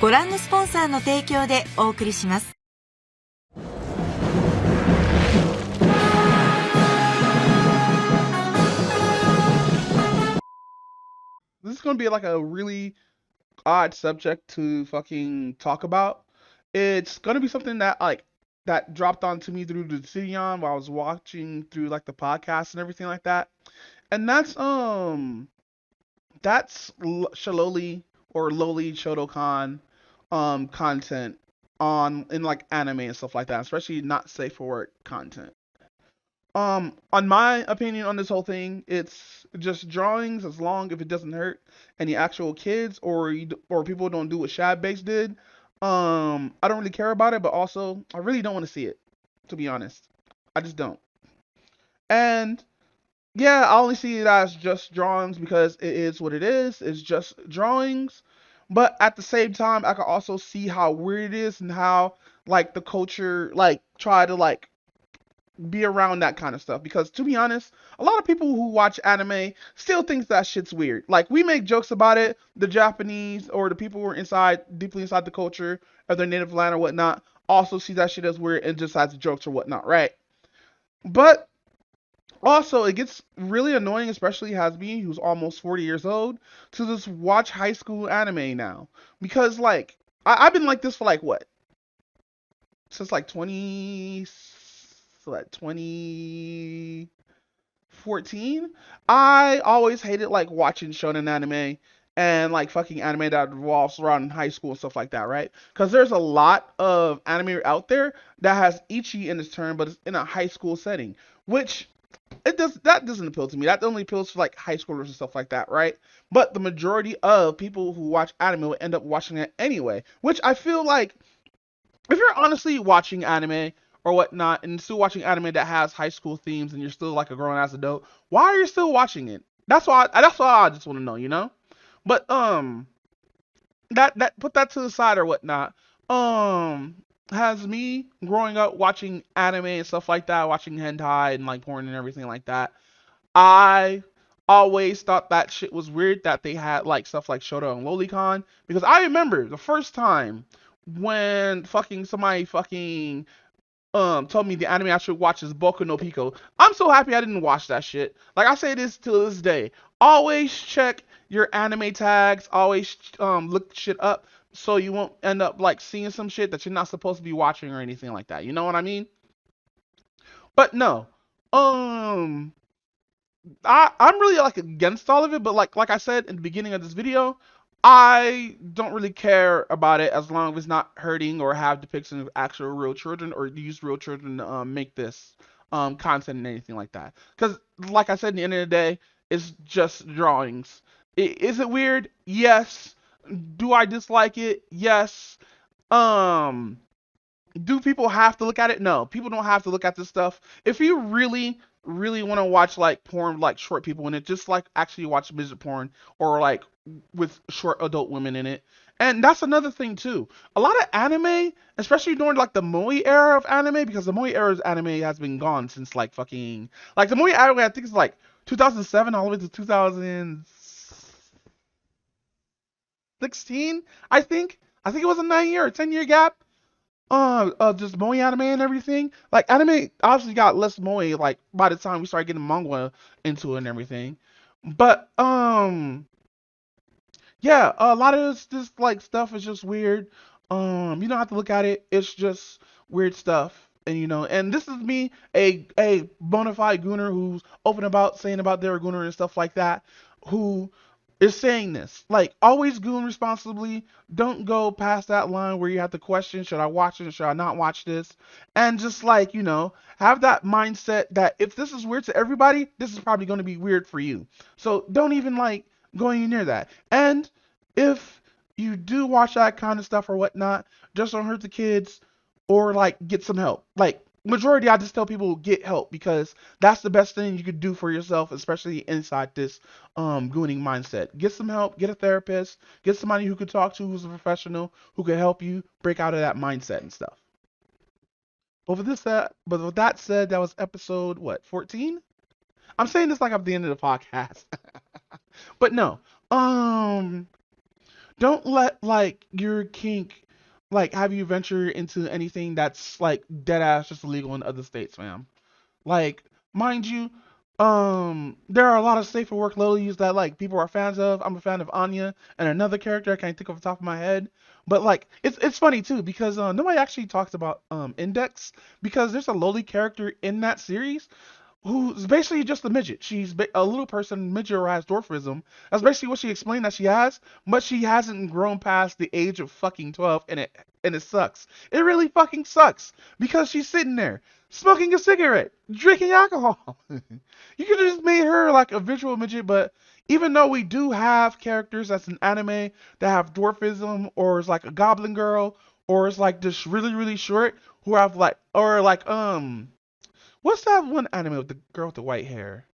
ご覧のスポンサーの提供でお送りします。This is going to be like a really odd subject to fucking talk about. It's going to be something that that dropped onto me through the Jidion while I was watching through like the podcast and everything like that. And that's Shaloli or Loli Shodokan content on in like anime and stuff like that, especially not safe for work content. On my opinion on this whole thing, it's just drawings as long if it doesn't hurt any actual kids or people don't do what Shad Base did. I don't really care about it, but also I really don't want to see it, to be honest. I just don't. And yeah, I only see it as just drawings because it is what it is. It's just drawings. But at the same time, I can also see how weird it is and how like the culture like try to like be around that kind of stuff because to be honest, a lot of people who watch anime still think that shit's weird. Like we make jokes about it, the Japanese or the people who are deeply inside the culture of their native land or whatnot also see that shit as weird and just as jokes or whatnot, right? But also it gets really annoying, especially has me who's almost 40 years old, to just watch high school anime now because like I've been like this for like what since like 2014. I always hated like watching shonen anime and like fucking anime that revolves around high school and stuff like that, right? Because there's a lot of anime out there that has ichi in its term, but it's in a high school setting, which that doesn't appeal to me. That only appeals to like high schoolers and stuff like that, right? But the majority of people who watch anime will end up watching it anyway, which I feel like if you're honestly watching anime or whatnot and still watching anime that has high school themes and you're still like a grown ass adult, why are you still watching it? That's why I just want to know, you know? But that put that to the side or whatnot. Um has me growing up watching anime and stuff like that, watching hentai and like porn and everything like that. I always thought that shit was weird that they had like stuff like Shota and Lolicon because I remember the first time when fucking somebody fucking told me the anime I should watch is Boku no Pico. I'm so happy I didn't watch that shit. Like I say this to this day. Always check your anime tags, always look shit up so you won't end up like seeing some shit that you're not supposed to be watching or anything like that. You know what I mean? But no. Um I'm really like against all of it, but like I said in the beginning of this video, I don't really care about it as long as it's not hurting or have depictions of actual real children or use real children to make this content and anything like that. Because like I said, at the end of the day, it's just drawings. Is it weird? Yes. Do I dislike it? Yes. Um, do people have to look at it? No, people don't have to look at this stuff. If you really want to watch like porn, like short people in it, just like actually watch midget porn or like with short adult women in it. And that's another thing too. A lot of anime, especially during like the Moe era of anime, because the Moe era's anime has been gone since like fucking like the Moe anime I think it's like 2007 all the way to 2016. I think it was a 9 year or 10 year gap just moe anime and everything. Like anime obviously got less moe like by the time we started getting manga into it and everything. But yeah, a lot of this like stuff is just weird. You don't have to look at it. It's just weird stuff. And and this is me, a bona fide gooner who's open about saying about their gooner and stuff like that, who is saying this. Like, always goon responsibly. Don't go past that line where you have to question, should I watch it? Should I not watch this? And just like, have that mindset that if this is weird to everybody, this is probably going to be weird for you. So don't even like going near that. And if you do watch that kind of stuff or whatnot, just don't hurt the kids or like get some help. Like, majority I just tell people get help because that's the best thing you could do for yourself, especially inside this gooning mindset. Get some help, get a therapist, get somebody who could talk to who's a professional who could help you break out of that mindset and stuff. But with that said, that was episode what, 14? I'm saying this like I'm at the end of the podcast. But no. Don't let like your kink like have you venture into anything that's like dead ass just illegal in other states, fam. Like, mind you, there are a lot of safer work lilies that like people are fans of. I'm a fan of Anya and another character I can't think of off the top of my head. But like, it's funny too because nobody actually talks about Index because there's a lowly character in that series who's basically just a midget. She's a little person, midget who has dwarfism. That's basically what she explained that she has, but she hasn't grown past the age of fucking 12, and it sucks. It really fucking sucks because she's sitting there smoking a cigarette, drinking alcohol. You could have just made her like a visual midget, but even though we do have characters that's an anime that have dwarfism, or is like a goblin girl, or is like just really really short, who have like or like what's that one anime with the girl with the white hair?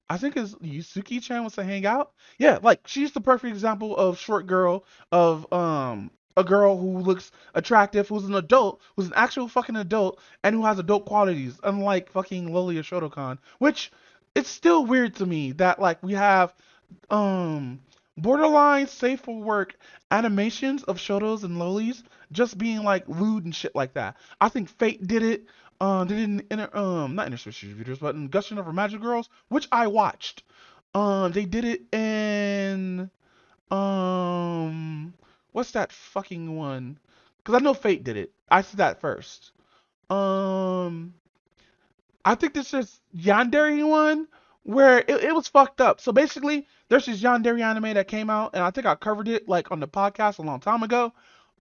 I think it's Yusuki-chan wants to hang out. Yeah, like she's the perfect example of short girl of a girl who looks attractive, who's an adult, who's an actual fucking adult, and who has adult qualities, unlike fucking Loli or Shotokan. Which it's still weird to me that like we have um borderline safe for work animations of shotos and lolis just being like lewd and shit like that. I think Fate did it. They did not Interstitial Readers, but in Gushing Over Magic Girls, which I watched. They did it in um, what's that fucking one? Because I know Fate did it. I said that first. Um, I think this is Yandere one where it was fucked up. So basically, there's this Yandere anime that came out, and I think I covered it like on the podcast a long time ago,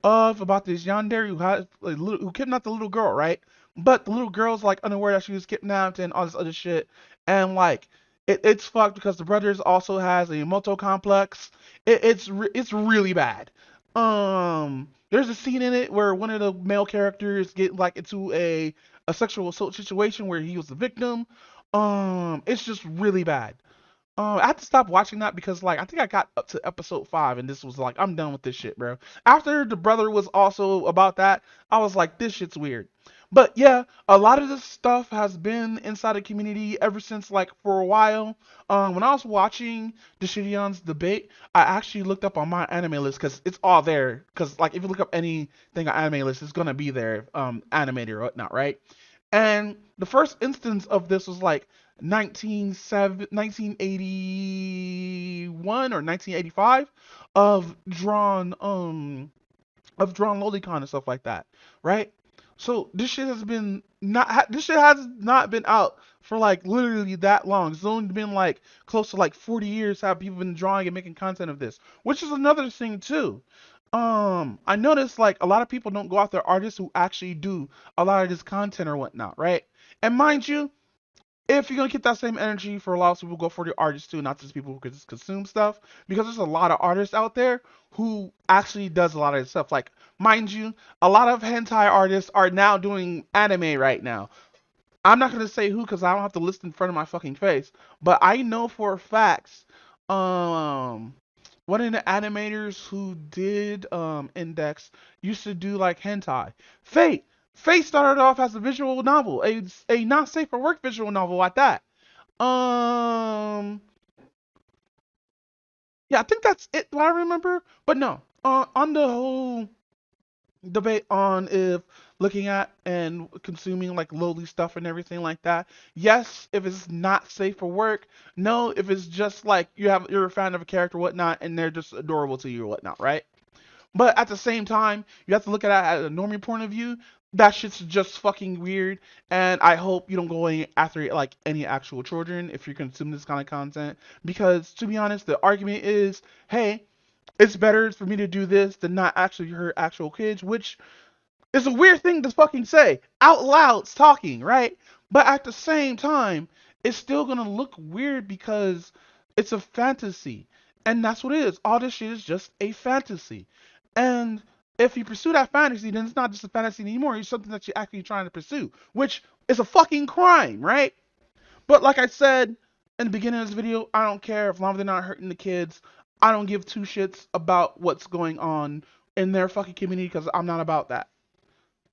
of about this Yandere who had who kidnapped the little girl, right? But the little girl's like unaware that she was kidnapped and all this other shit, and like it's fucked because the brothers also has a Emoto complex. It's really bad. There's a scene in it where one of the male characters get like into a sexual assault situation where he was the victim. It's just really bad. I had to stop watching that because like I think I got up to episode 5 and this was like I'm done with this shit, bro. After the brother was also about that, I was like this shit's weird. But yeah, a lot of this stuff has been inside the community ever since like for a while. When I was watching the Jidion's debate, I actually looked up on my anime list because it's all there. Because like if you look up anything on anime list, it's gonna be there, animated or whatnot, right? And the first instance of this was like 1981 or 1985 of drawn lolicon and stuff like that, right? So this shit has not been out for like literally that long. It's only been like close to like 40 years how people been drawing and making content of this, which is another thing too. I noticed like a lot of people don't go after artists who actually do a lot of this content or whatnot, right? And mind you, if you're gonna get that same energy for a lot of people, go for the artists too, not just people who can just consume stuff. Because there's a lot of artists out there who actually does a lot of this stuff. Like, mind you, a lot of hentai artists are now doing anime right now. I'm not gonna say who because I don't have to list in front of my fucking face. But I know for a fact, um, one of the animators who did Index used to do like hentai. Fate. Fate started off as a visual novel, a not safe for work visual novel at that. Um, yeah, I think that's it. What I remember, but no. On the whole debate on if looking at and consuming like lowly stuff and everything like that. Yes, if it's not safe for work. No, if it's just like you're a fan of a character or whatnot and they're just adorable to you or whatnot, right? But at the same time, you have to look at it at a normie point of view. That shit's just fucking weird, and I hope you don't go after like any actual children if you're consuming this kind of content. Because to be honest, the argument is, hey, it's better for me to do this than not actually hurt actual kids, which is a weird thing to fucking say out loud, talking, right? But at the same time, it's still gonna look weird because it's a fantasy, and that's what it is. All this shit is just a fantasy, and if you pursue that fantasy, then it's not just a fantasy anymore. It's something that you're actually trying to pursue, which is a fucking crime, right? But like I said in the beginning of this video, I don't care as long as they're not hurting the kids. I don't give two shits about what's going on in their fucking community because I'm not about that.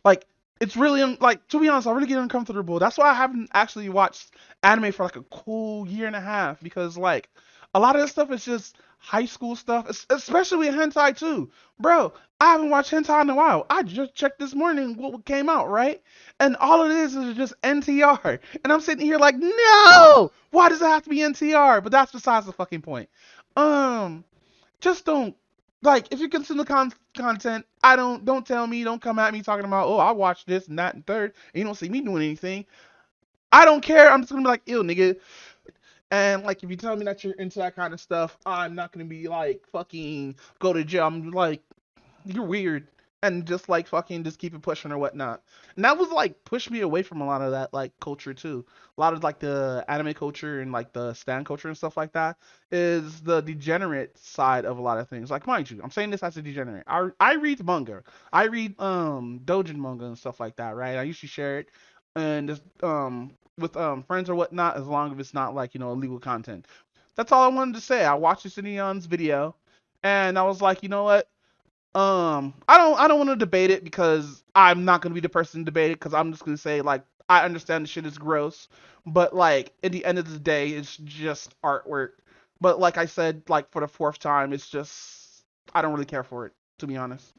Like, it's really like to be honest, I really get uncomfortable. That's why I haven't actually watched anime for like a cool year and a half because like A lot of this stuff is just high school stuff, especially with hentai too. Bro, I haven't watched hentai in a while. I just checked this morning what came out, right? And all it is just NTR. And I'm sitting here like, no! Why does it have to be NTR? But that's besides the fucking point. Um, just don't like if you consume the content. Don't tell me, don't come at me talking about oh I watched this and that and third, and you don't see me doing anything. I don't care. I'm just gonna be like, ew, nigga. And like, if you tell me that you're into that kind of stuff, I'm not gonna be like, fucking go to jail. I'm like, you're weird, and just like fucking just keep it pushing or whatnot. And that was like pushed me away from a lot of that like culture too. A lot of like the anime culture and like the stan culture and stuff like that is the degenerate side of a lot of things. Like, mind you, I'm saying this as a degenerate. I read manga. I read doujin manga and stuff like that, right? I usually share it and just with friends or whatnot, as long as it's not like illegal content. That's all I wanted to say. I watched Jidion's video, and I was like, you know what? I don't want to debate it because I'm not gonna be the person to debate it because I'm just gonna say like I understand the shit is gross, but like at the end of the day, it's just artwork. But like I said, like for the fourth time, it's just I don't really care for it, to be honest.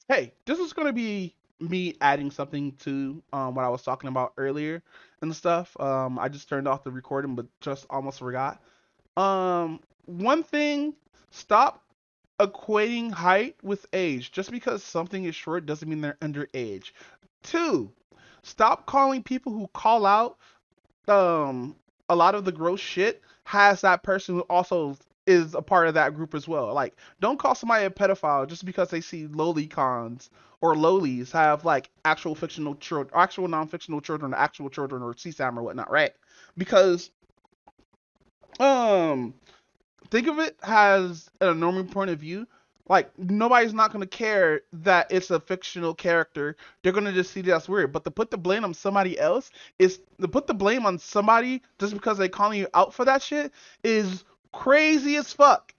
Hey, this is gonna be me adding something to what I was talking about earlier and stuff. I just turned off the recording, but just almost forgot. One thing, stop equating height with age. Just because something is short doesn't mean they're underage. Two, stop calling people who call out um a lot of the gross shit has that person who also is a part of that group as well. Like, don't call somebody a pedophile just because they see lolicons or lolies have like actual fictional children, actual non-fictional children, actual children, or CSAM or whatnot, right? Because um think of it as a normal point of view. Like, nobody's not gonna care that it's a fictional character. They're gonna just see that as weird. But to put the blame on somebody else is to put the blame on somebody just because they calling you out for that shit is crazy as fuck.